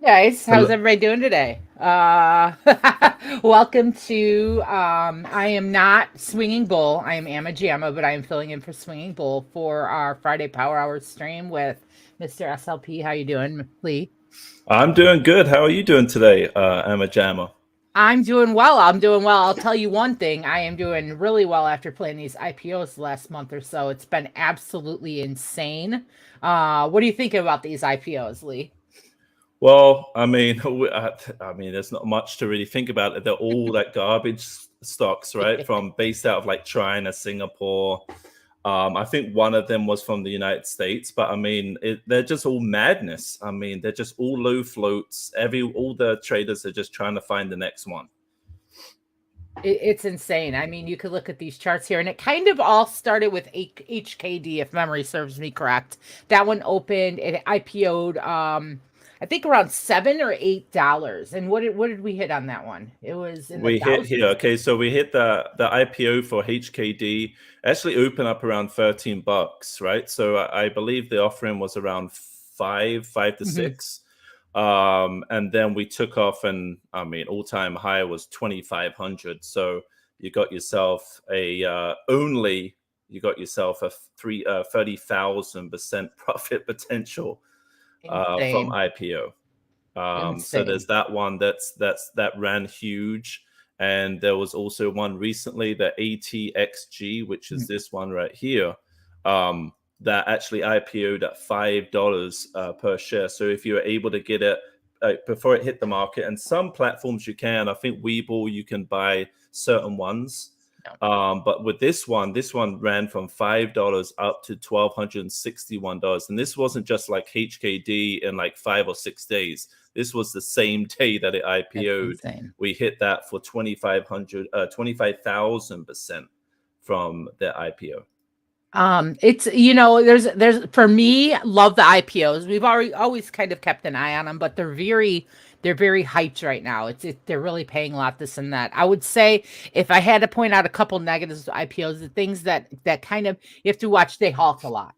Guys, how's Hello. everybody doing today? Welcome to I am not Swinging Bull. I am Amma Jamma, but I am filling in for Swinging Bull for our Friday Power Hour stream with Mr. SLP. How you doing, Lee? I'm doing good. How are you doing today, Emma Jammer? I'm doing well. I'm doing well. I'll tell you one thing. I am doing really well after playing these IPOs the last month or so. It's been absolutely insane. What do you think about these IPOs, Lee? Well, I mean, there's not much to really think about. They're all like garbage stocks, right? From based out of like China, Singapore. I think one of them was from the United States, but I mean, they're just all madness. I mean, they're just all low floats. All the traders are just trying to find the next one. It's insane. I mean, you could look at these charts here, and it kind of all started with HKD, if memory serves me correct. That one opened, it IPO'd, I think around $7 or $8. And what did we hit on that one? It was in the We hit here. thousands. Okay, so we hit the IPO for HKD actually opened up around $13, right? So I believe the offering was around five to Mhm. six. And then we took off, and I mean, all-time high was 2,500. So you got yourself a 30,000% profit potential from Insane. IPO. So there's Insane. that one that ran huge, and there was also one recently, the ATXG, which is Mhm. this one right here, that actually IPO'd at $5 per share. So if you're able to get it before it hit the market, and some platforms you can, I think Webull you can buy certain ones. No. But with this one ran from $5 up to $1,261, and this wasn't just like HKD in like 5 or 6 days. This was the same day that it That's IPO'd. insane. We hit that for 25,000% from the IPO. It's there's for me, love the IPOs. We've always kind of kept an eye on them, but they're very hyped right now. They're really paying a lot this and that. I would say if I had to point out a couple negatives to IPOs, the things that kind of you have to watch, they halt a lot.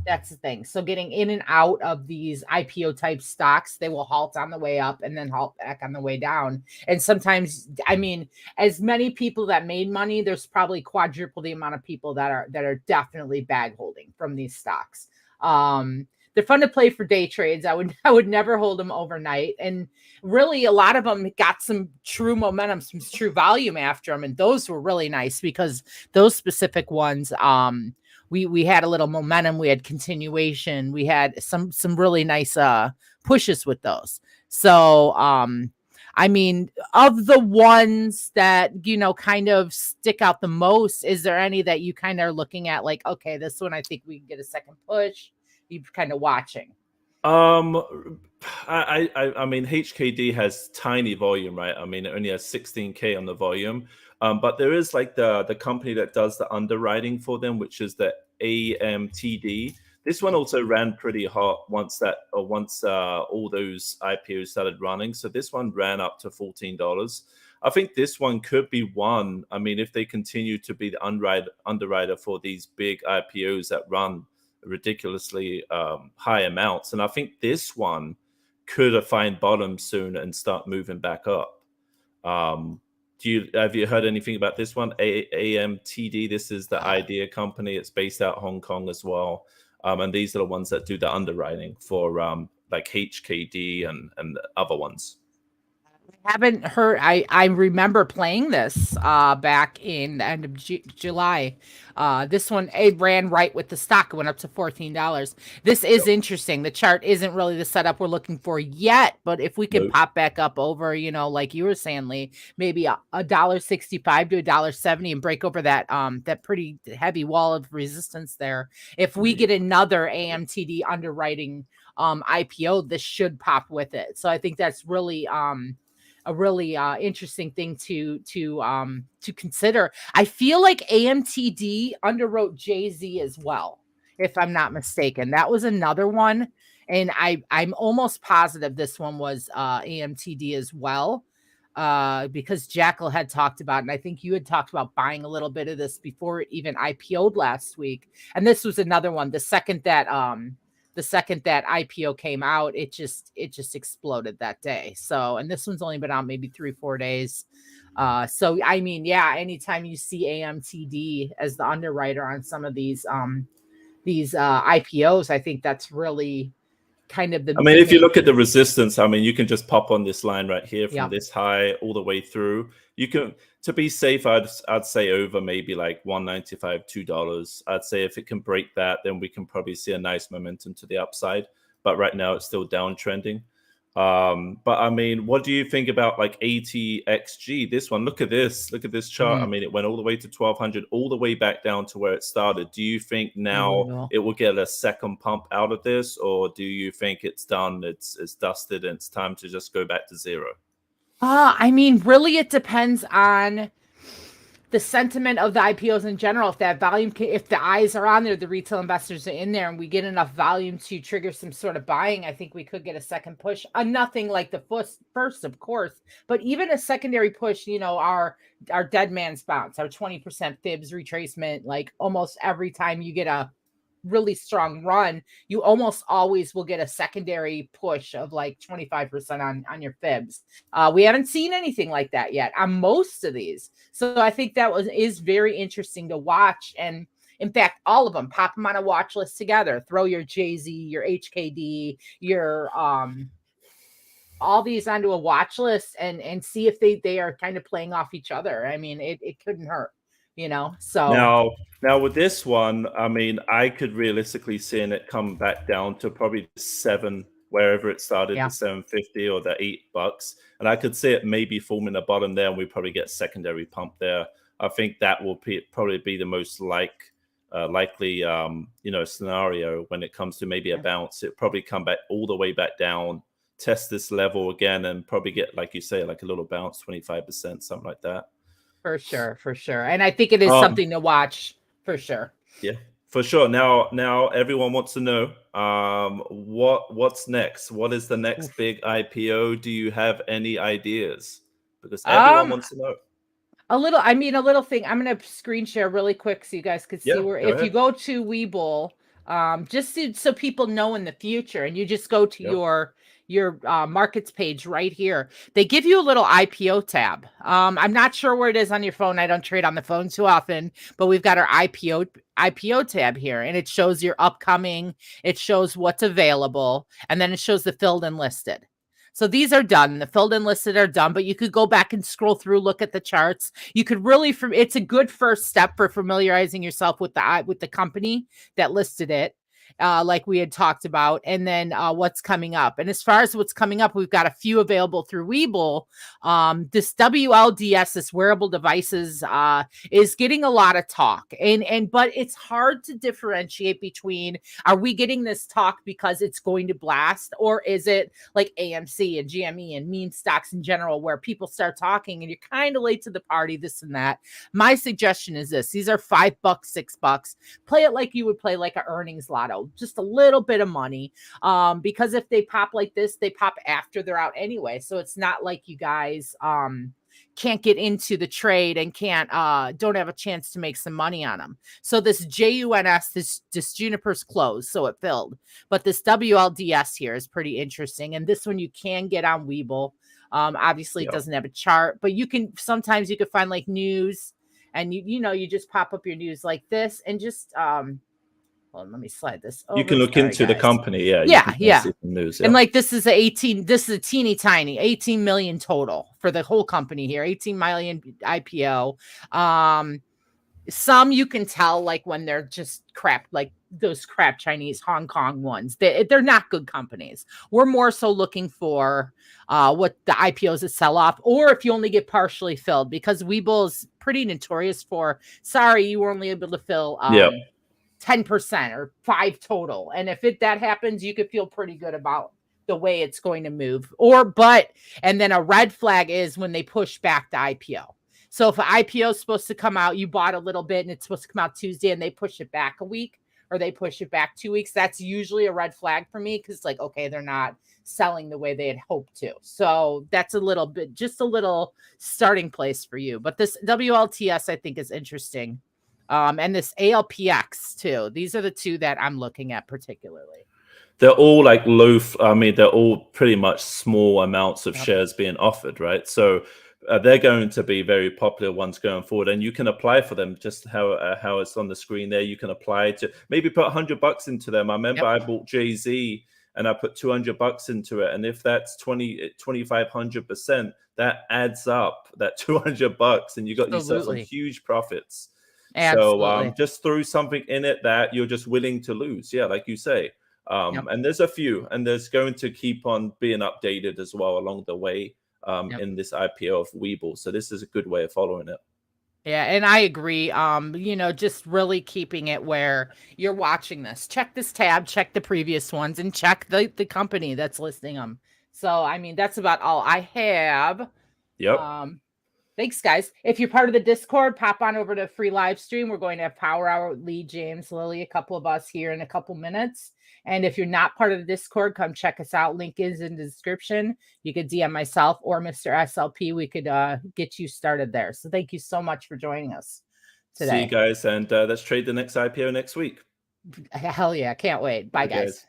That's the thing. So getting in and out of these IPO type stocks, they will halt on the way up and then halt back on the way down. And sometimes, I mean, as many people that made money, there's probably quadruple the amount of people that are definitely bag holding from these stocks. They're fun to play for day trades. I would never hold them overnight. And really, a lot of them got some true momentum, some true volume after them, and those were really nice because those specific ones, we had a little momentum, we had continuation, we had some really nice pushes with those. So I mean, of the ones that kind of stick out the most, is there any that you kind of are looking at like, okay, this one I think we can get a second push? You kind of watching. Um, I mean, HKD has tiny volume, right? I mean, it only has 16K on the volume. But there is like the company that does the underwriting for them, which is the AMTD. This one also ran pretty hot once all those IPOs started running. So this one ran up to $14. I think this one could be one. I mean, if they continue to be the underwriter for these big IPOs that run ridiculously high amounts, and I think this one could find bottom soon and start moving back up. Have you heard anything about this one? AMTD. This is the idea company. It's based out Hong Kong as well, and these are the ones that do the underwriting for like HKD and other ones. Haven't heard. I remember playing this back in the end of July. This one, it ran right with the stock. It went up to $14. This is interesting. The chart isn't really the setup we're looking for yet, but if we can Nope. pop back up over, like you were saying, Lee, maybe $1.65 to $1.70 and break over that pretty heavy wall of resistance there. If we get another AMTD underwriting IPO, this should pop with it. So I think that's really a really interesting thing to consider. I feel like AMTD underwrote Jay-Z as well, if I'm not mistaken. That was another one, and I'm almost positive this one was AMTD as well. Because Jackal had talked about, and I think you had talked about buying a little bit of this before it even IPO'd last week. And this was another one. The second the second that IPO came out, it just exploded that day. So, and this one's only been out maybe 3-4 days. So I mean, yeah, anytime you see AMTD as the underwriter on some of these IPOs, I think that's really kind of I mean, if you look at main. the resistance, I mean, you can just pop on this line right here from Yeah. this high all the way through. You can, to be safe, I'd say over maybe like $1.95, $2. I'd say if it can break that, then we can probably see a nice momentum to the upside. But right now, it's still downtrending. But I mean, what do you think about like ATXG? This one, look at this chart. I mean, it went all the way to 1200, all the way back down to where it started. Do you think now it will get a second pump out of this, or do you think it's done, it's dusted, and it's time to just go back to zero? I mean, really, it depends on the sentiment of the IPOs in general. If that volume, if the eyes are on there, the retail investors are in there, and we get enough volume to trigger some sort of buying, I think we could get a second push. Nothing like the first, of course, but even a secondary push. You know, our dead man's bounce, our 20% fibs retracement. Like almost every time you get a really strong run, you almost always will get a secondary push of like 25% on your fibs. We haven't seen anything like that yet on most of these. So I think that is very interesting to watch. And in fact, all of them, pop them on a watch list together. Throw your JZ, your HKD, your all these onto a watch list and see if they are kind of playing off each other. I mean, it couldn't hurt, you know. So now with this one, I mean, I could realistically see it come back down to probably 7, wherever it started, the 750 or the $8, and I could see it maybe forming a bottom there, and we probably get secondary pump there. I think that will probably be the most likely scenario when it comes to maybe a bounce. It probably come back all the way back down, test this level again, and probably get, like you say, like a little bounce, 25%, something like that. For sure. And I think it is something to watch for sure. Yeah, for sure. Now everyone wants to know what's next? What is the next big IPO? Do you have any ideas? Because everyone wants to know. A little thing. I'm gonna screen share really quick so you guys could see where if you go to Webull, just so people know in the future, and you just go to your markets page right here. They give you a little IPO tab. I'm not sure where it is on your phone. I don't trade on the phone too often, but we've got our IPO tab here, and it shows your upcoming, it shows what's available, and then it shows the filled and listed. So these are done. The filled and listed are done, but you could go back and scroll through, look at the charts. You could really, it's a good first step for familiarizing yourself with the company that listed it. Like we had talked about, and then what's coming up. And as far as what's coming up, we've got a few available through Webull. This WLDS, this wearable devices, is getting a lot of talk, but it's hard to differentiate between, are we getting this talk because it's going to blast, or is it like AMC and GME and meme stocks in general, where people start talking and you're kind of late to the party, this and that. My suggestion is this: these are $5, $6. Play it like you would play like an earnings lotto. Just a little bit of money, because if they pop like this, they pop after they're out anyway. So it's not like you guys can't get into the trade and don't have a chance to make some money on them. So this JUNS, this Juniper's closed, so it filled, but this WLDS here is pretty interesting, and this one you can get on Webull. Obviously it doesn't have a chart, but sometimes you can find like news, and you just pop up your news like this, and just well, let me slide this over. You can look into the company. Yeah. See the news, And like this is a teeny tiny 18 million total for the whole company here, 18 million IPO. Some you can tell like when they're just crap, like those crap Chinese Hong Kong ones. They're not good companies. We're more so looking for what the IPOs that sell off, or if you only get partially filled, because Webull is pretty notorious for, sorry, you were only able to fill 10% or 5 total. And if that happens, you could feel pretty good about the way it's going to move. And then a red flag is when they push back the IPO. So if an IPO is supposed to come out, you bought a little bit and it's supposed to come out Tuesday, and they push it back a week, or they push it back 2 weeks, that's usually a red flag for me, because like, okay, they're not selling the way they had hoped to. So that's just a little starting place for you. But this WLTS I think is interesting. And this ALPX too. These are the two that I'm looking at particularly. they're all like low. I mean, they're all pretty much small amounts of Yep. shares being offered, right? So they're going to be very popular ones going forward, and you can apply for them just how it's on the screen there. You can apply to maybe put $100 into them. I remember I bought Jay-Z and I put $200 into it, and if that's 2,500%, that adds up that $200, and you got yourself some Absolutely. huge profits. So Absolutely. just throw something in it that you're just willing to lose. Yeah, like you say. Yep. And there's a few, and there's going to keep on being updated as well along the way Yep. in this IPO of Webull. So this is a good way of following it. Yeah, and I agree. You know, just really keeping it where you're watching this. Check this tab, check the previous ones, and check the company that's listing them. So, I mean, that's about all I have. Yep. Thanks, guys. If you're part of the Discord, pop on over to free live stream. We're going to have Power Hour with Lee, James, Lily, a couple of us here in a couple minutes. And if you're not part of the Discord, come check us out. Link is in the description. You could DM myself or Mr. SLP. We could get you started there. So thank you so much for joining us today. See you guys, and let's trade the next IPO next week. Hell yeah. Can't wait. Bye, guys.